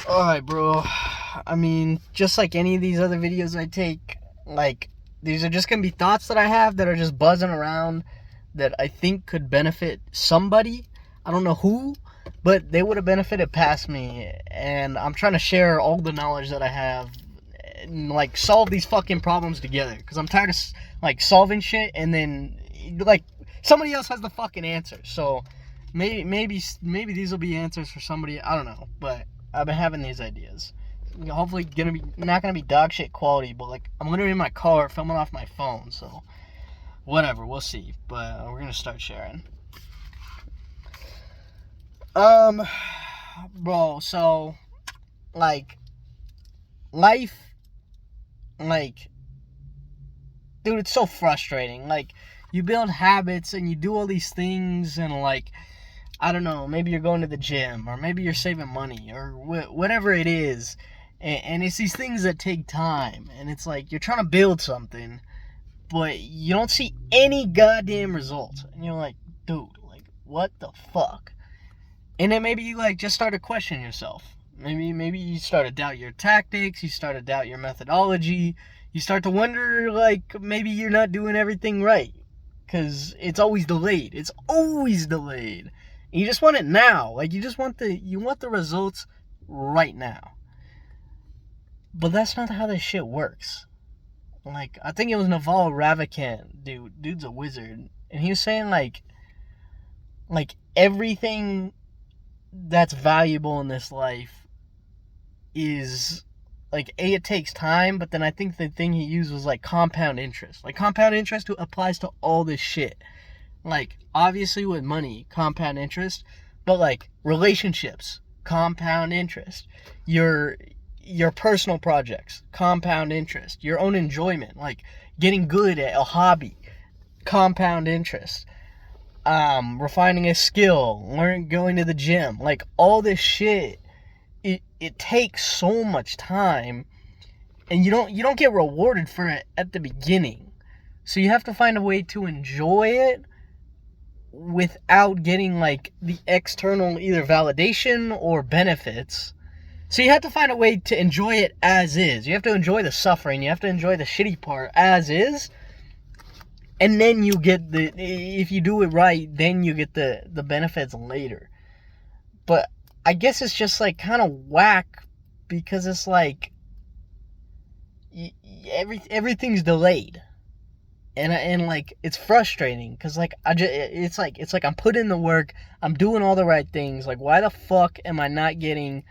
Alright, bro. I mean, just like any of these other videos I take, like, these are just gonna be thoughts that I have that are just buzzing around that I think could benefit somebody. I don't know who, but they would have benefited past me. And I'm trying to share all the knowledge that I have and, like, solve these fucking problems together. Because I'm tired of, like, solving shit and then, like, somebody else has the fucking answer. So, maybe these will be answers for somebody. I don't know, but I've been having these ideas. Hopefully, not gonna be dog shit quality, but like I'm literally in my car filming off my phone, so whatever, we'll see. But we're gonna start sharing. Um, bro, so like life, like, dude, it's so frustrating. Like, you build habits and you do all these things, and like, I don't know, maybe you're going to the gym, or maybe you're saving money, or whatever it is. And it's these things that take time. And it's like you're trying to build something, but you don't see any goddamn results. And you're like, dude, like, what the fuck? And then maybe you, like, just start to question yourself. Maybe you start to doubt your tactics, you start to doubt your methodology, you start to wonder, like, maybe you're not doing everything right. Because it's always delayed. It's always delayed. You just want it now. Like, you want the results right now. But that's not how this shit works. Like, I think it was Naval Ravikant, dude's a wizard, and he was saying like everything that's valuable in this life is like, it takes time, but then I think the thing he used was like compound interest. Like, compound interest applies to all this shit. Like, obviously with money, compound interest, but like relationships, compound interest. Your personal projects, compound interest. Your own enjoyment, like getting good at a hobby, compound interest. Refining a skill, going to the gym, like all this shit. It takes so much time, and you don't get rewarded for it at the beginning. So you have to find a way to enjoy it without getting like the external either validation or benefits. So you have to find a way to enjoy it as is. You have to enjoy the suffering. You have to enjoy the shitty part as is. And then you get if you do it right, then you get the benefits later. But I guess it's just like kind of whack, because it's like everything's delayed. And like, it's frustrating because like it's like I'm putting in the work, I'm doing all the right things. Like, why the fuck am I not getting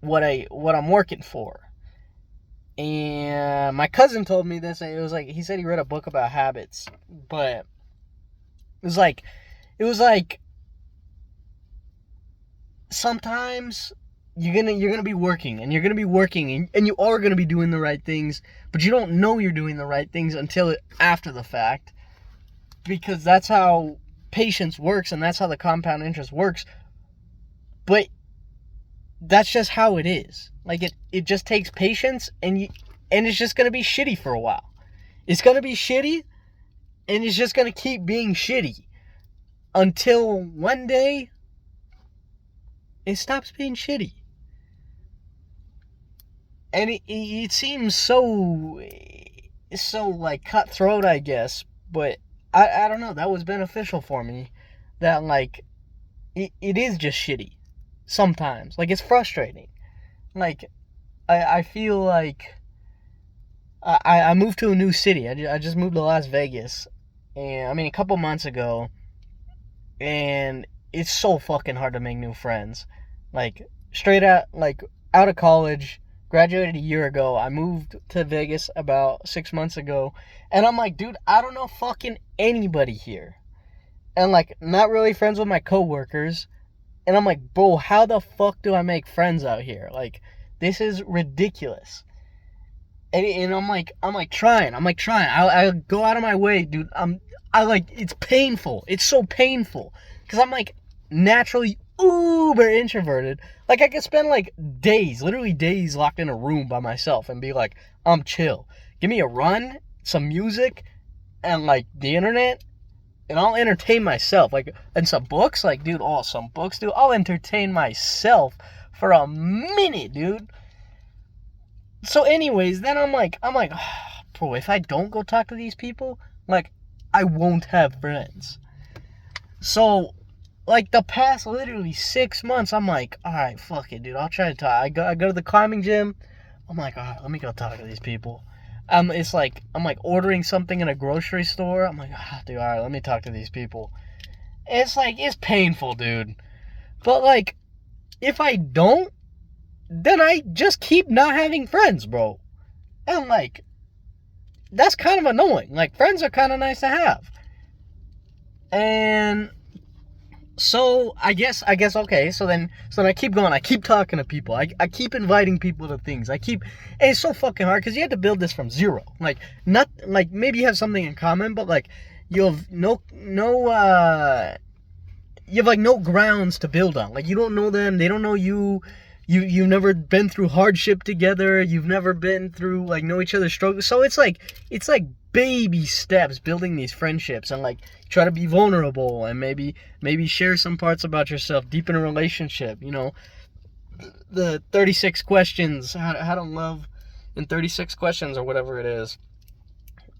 what I'm working for? And my cousin told me this. And it was like, he said he read a book about habits, but it was like sometimes you're gonna be working, and and you are gonna be doing the right things, but you don't know you're doing the right things until after the fact, because that's how patience works, and that's how the compound interest works. But that's just how it is. Like, it just takes patience, and it's just gonna be shitty for a while. It's gonna be shitty, and it's just gonna keep being shitty until one day it stops being shitty. And it seems so like cutthroat, I guess, but I don't know, that was beneficial for me, that like it is just shitty sometimes. Like, it's frustrating. Like, I feel like I moved to a new city. I just moved to Las Vegas, and I mean, a couple months ago, and it's so fucking hard to make new friends. Like, straight out of college, graduated a year ago. I moved to Vegas about 6 months ago, and I'm like, dude, I don't know fucking anybody here. And like, not really friends with my coworkers. And I'm like, bro, how the fuck do I make friends out here? Like, this is ridiculous. And I'm like trying. I go out of my way, dude. It's painful. It's so painful. Because I'm like naturally uber introverted. Like, I could spend like days, literally days, locked in a room by myself and be like, I'm chill. Give me a run, some music, and like the internet, and I'll entertain myself. Like, and some books, like, dude, some books, dude. I'll entertain myself for a minute, dude. So anyways, then I'm like, bro, if I don't go talk to these people, like, I won't have friends. So, like, the past literally 6 months, I'm like, alright, fuck it, dude, I'll try to talk. I go to the climbing gym. I'm like, alright, let me go talk to these people. It's like, I'm like ordering something in a grocery store. I'm like, dude, alright, let me talk to these people. It's like, it's painful, dude. But, like, if I don't, then I just keep not having friends, bro. And, like, that's kind of annoying. Like, friends are kind of nice to have. And so I guess okay. So then I keep going. I keep talking to people. I keep inviting people to things. And it's so fucking hard because you had to build this from zero. Like, not like maybe you have something in common, but like you have no grounds to build on. Like, you don't know them. They don't know you. You've never been through hardship together. You've never been through, like, know each other's struggles. So it's like baby steps building these friendships, and like try to be vulnerable and maybe share some parts about yourself, deepen a relationship. You know, the 36 questions, how to love in 36 questions or whatever it is.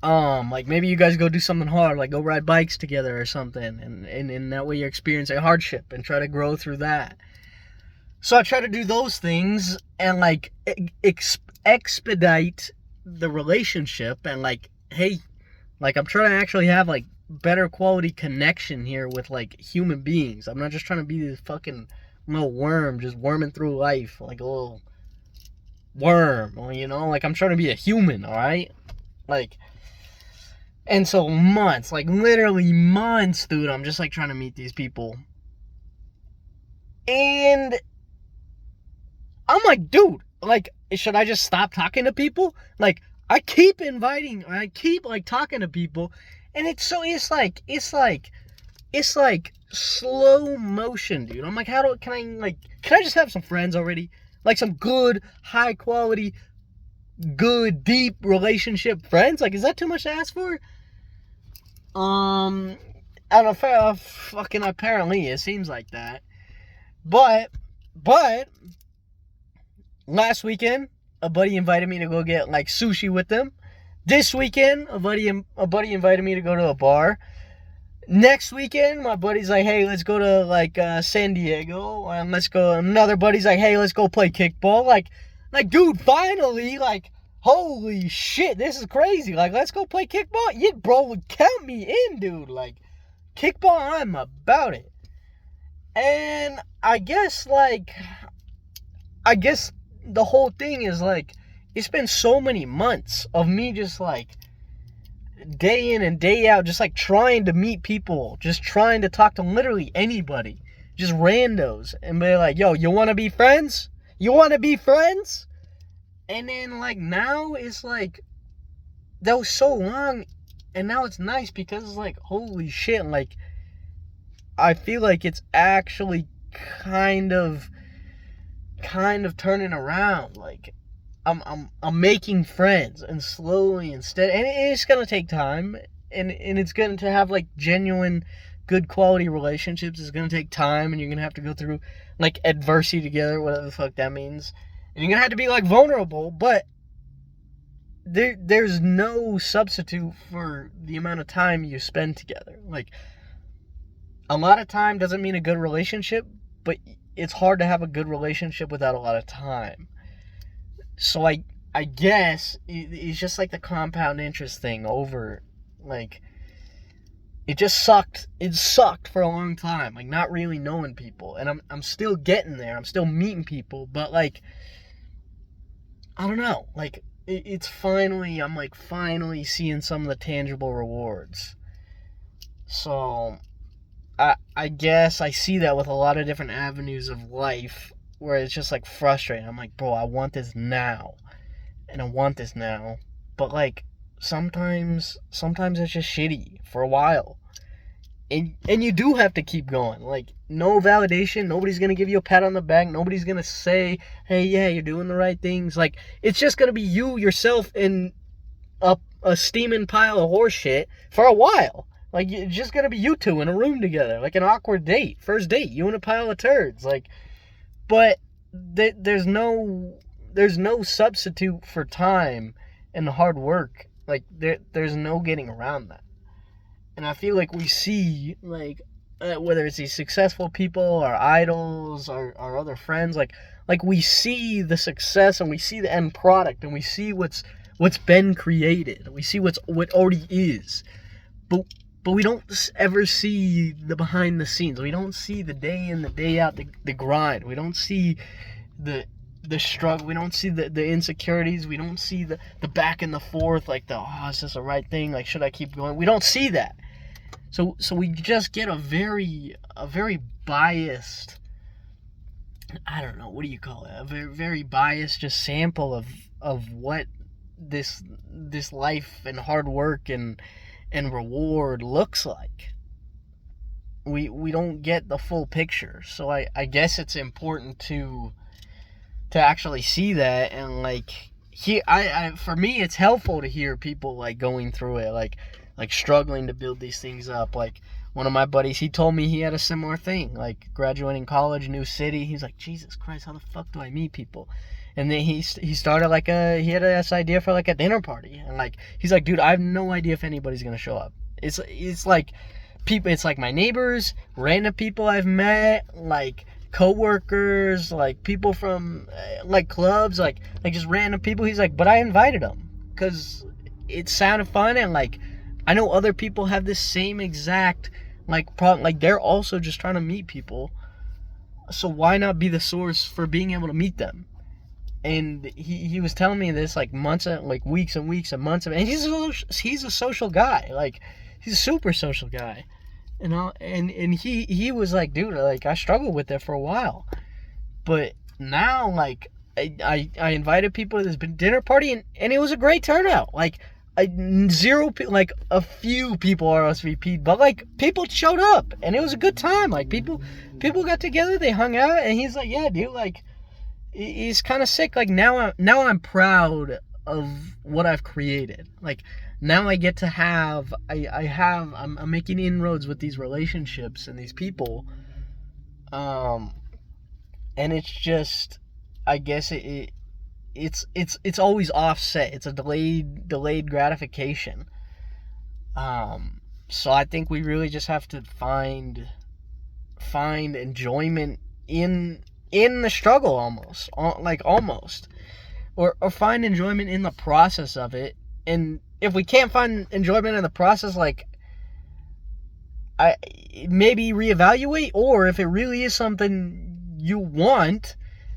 Like maybe you guys go do something hard, like go ride bikes together or something, and in that way you're experiencing hardship and try to grow through that. So I try to do those things and like expedite the relationship, and like, hey, like I'm trying to actually have like better quality connection here with like human beings. I'm not just trying to be this fucking little worm just worming through life like a little worm, you know? Like, I'm trying to be a human, all right? Like, and so months, like literally months, dude, I'm just like trying to meet these people. And I'm like, dude, like, should I just stop talking to people? Like, I keep like talking to people, and it's like slow motion, dude. I'm like, can I just have some friends already? Like some good, high quality, good, deep relationship friends? Like, is that too much to ask for? I don't know, fucking apparently it seems like that. But last weekend, a buddy invited me to go get like sushi with them. This weekend, a buddy invited me to go to a bar. Next weekend, my buddy's like, hey, let's go to like San Diego, and let's go. Another buddy's like, hey, let's go play kickball. Like, dude, finally, like, holy shit, this is crazy. Like, let's go play kickball. Yeah, bro, count me in, dude. Like, kickball, I'm about it. And I guess the whole thing is like, it's been so many months of me just like day in and day out, just like trying to meet people, just trying to talk to literally anybody, just randos, and be like, yo, you want to be friends? You want to be friends? And then like now it's like, that was so long, and now it's nice because it's like, holy shit, like I feel like it's actually kind of turning around. Like I'm making friends, and slowly and steady, and it's gonna take time, and it's going to have like genuine good quality relationships. It's gonna take time, and you're gonna have to go through like adversity together, whatever the fuck that means, and you're gonna have to be like vulnerable, but there's no substitute for the amount of time you spend together. Like, a lot of time doesn't mean a good relationship, but it's hard to have a good relationship without a lot of time. So I guess it's just like the compound interest thing over, like, it just sucked. It sucked for a long time, like not really knowing people, and I'm still getting there. I'm still meeting people, but like, I don't know, like it's finally, I'm like finally seeing some of the tangible rewards. So I guess I see that with a lot of different avenues of life, where it's just like frustrating. I'm like, bro, I want this now, and I want this now, but like sometimes it's just shitty for a while, and you do have to keep going. Like, no validation, nobody's gonna give you a pat on the back, nobody's gonna say, hey, yeah, you're doing the right things. Like, it's just gonna be you, yourself, in a steaming pile of horse shit for a while. Like, it's just gonna be you two in a room together, like an awkward date, first date, you in a pile of turds. Like, but there's no substitute for time and hard work. Like there's no getting around that. And I feel like we see like whether it's these successful people, our idols, our other friends, like we see the success and we see the end product and we see what's been created. We see what already is, but we don't ever see the behind the scenes. We don't see the day in, the day out, the grind. We don't see the struggle. We don't see the insecurities. We don't see the back and the forth, like is this the right thing? Like, should I keep going? We don't see that. So we just get a very biased, I don't know, what do you call it? A very biased just sample of what this life and hard work and reward looks like. We don't get the full picture. So I guess it's important to actually see that, and like I for me it's helpful to hear people like going through it, like struggling to build these things up. Like one of my buddies, he told me he had a similar thing, like graduating college, new city. He's like, Jesus Christ, how the fuck do I meet people? And then he started he had this idea for like a dinner party, and like he's like, dude, I have no idea if anybody's gonna show up. It's like people, it's like my neighbors, random people I've met, like co-workers, like people from like clubs, like just random people. He's like, but I invited them because it sounded fun, and like I know other people have this same exact like problem. Like they're also just trying to meet people, so why not be the source for being able to meet them? And he was telling me this like weeks and weeks and months of, and he's a social guy, like he's a super social guy, and he was like, dude, like I struggled with it for a while, but now like I invited people to this dinner party, and it was a great turnout. Like like a few people RSVP'd, but like people showed up and it was a good time. Like people got together, they hung out, and he's like, yeah, dude, like he's kind of sick. Like now I'm proud of what I've created. Like now I get to have I'm making inroads with these relationships and these people, and it's just, I guess it's always offset. It's a delayed gratification. So I think we really just have to find enjoyment in the struggle, almost, or find enjoyment in the process of it. And if we can't find enjoyment in the process, like I maybe reevaluate, or if it really is something you want,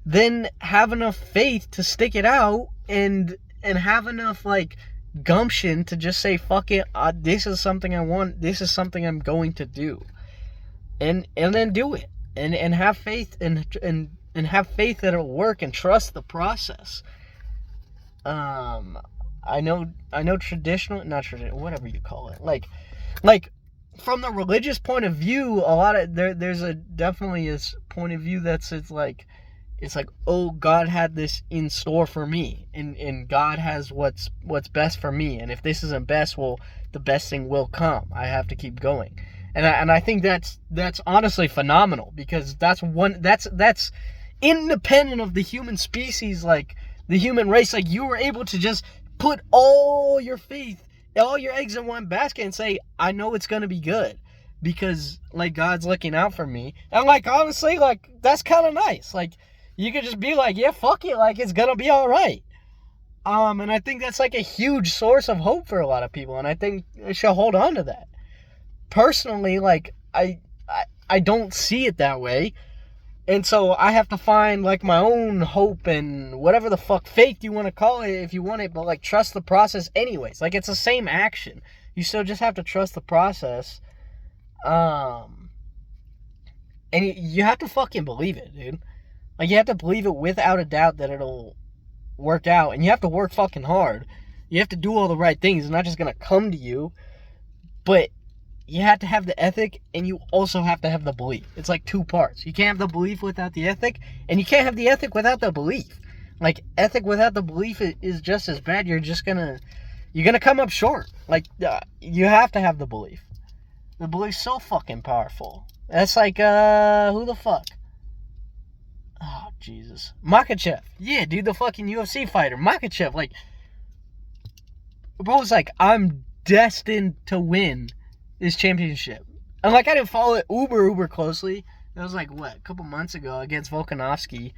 then have enough faith to stick it out, and have enough like gumption to just say, fuck it, this is something I want, this is something I'm going to do, and then do it, and have faith, and have faith that it'll work, and trust the process. I know traditional, not traditional, whatever you call it, like from the religious point of view, a lot of there's a definitely is point of view it's like, oh, God had this in store for me, and God has what's best for me, and if this isn't best, well, the best thing will come. I have to keep going, and I think that's honestly phenomenal, because that's independent of the human species, like the human race. Like you were able to just put all your faith, all your eggs in one basket, and say, I know it's gonna be good, because like God's looking out for me. And like honestly, like that's kind of nice. Like you could just be like, yeah, fuck it, like it's gonna be all right. And I think that's like a huge source of hope for a lot of people, and I think I should hold on to that. Personally, like I don't see it that way, and so I have to find like my own hope, and whatever the fuck faith you want to call it, if you want it, but like trust the process anyways. Like it's the same action. You still just have to trust the process. And you have to fucking believe it, dude. Like you have to believe it without a doubt that it'll work out, and you have to work fucking hard. You have to do all the right things. It's not just gonna come to you, but you have to have the ethic, and you also have to have the belief. It's like two parts. You can't have the belief without the ethic, and you can't have the ethic without the belief. Like ethic without the belief is just as bad. You're gonna come up short. Like you have to have the belief. The belief's so fucking powerful. That's like who the fuck? Oh Jesus. Makhachev. Yeah, dude, the fucking UFC fighter. Makhachev, like, bro was like, I'm destined to win this championship. And, like, I didn't follow it uber closely. It was, like, what, a couple months ago against Volkanovski.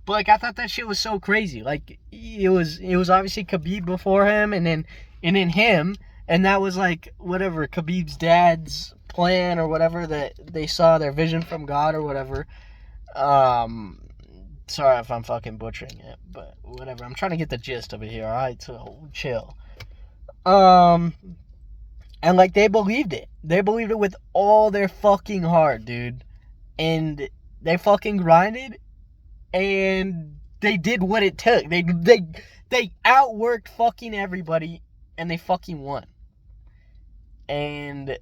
But, like, I thought that shit was so crazy. Like, it was obviously Khabib before him, and then him. And that was, like, whatever, Khabib's dad's plan or whatever, that they saw their vision from God or whatever. Sorry if I'm fucking butchering it, but whatever. I'm trying to get the gist of it here, alright? So, chill. And, like, they believed it. They believed it with all their fucking heart, dude. And they fucking grinded, and they did what it took. They outworked fucking everybody, and they fucking won. And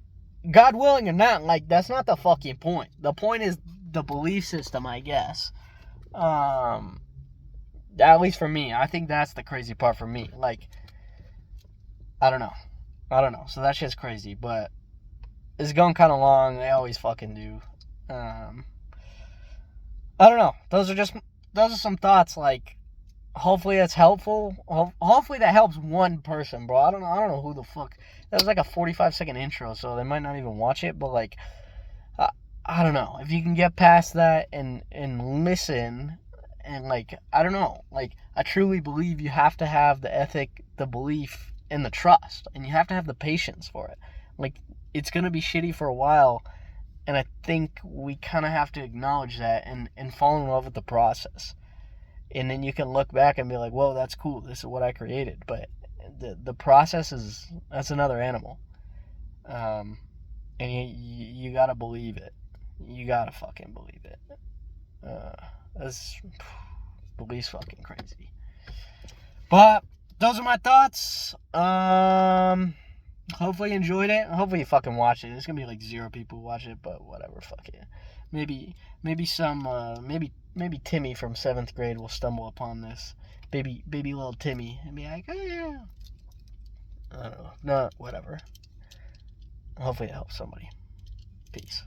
God willing or not, like, that's not the fucking point. The point is the belief system, I guess. At least for me. I think that's the crazy part for me. Like, I don't know. So that shit's crazy, but it's going kind of long. They always fucking do. I don't know. Those are some thoughts. Like, hopefully that's helpful. Hopefully that helps one person, bro. I don't know who the fuck. That was like a 45-second intro, so they might not even watch it. But, like, I don't know. If you can get past that and listen, and, like, I don't know. Like, I truly believe you have to have the ethic, the belief, and the trust, and you have to have the patience for it. Like, it's gonna be shitty for a while, and I think we kind of have to acknowledge that and fall in love with the process. And then you can look back and be like, whoa, that's cool. This is what I created. But the process that's another animal. And you gotta believe it. You gotta fucking believe it. Belief's fucking crazy. But those are my thoughts. Hopefully you enjoyed it. Hopefully you fucking watch it. There's gonna be like 0 people who watch it, but whatever, fuck it. Maybe Timmy from 7th grade will stumble upon this. Baby little Timmy, and be like, oh, yeah. I don't know. No, whatever. Hopefully it helps somebody. Peace.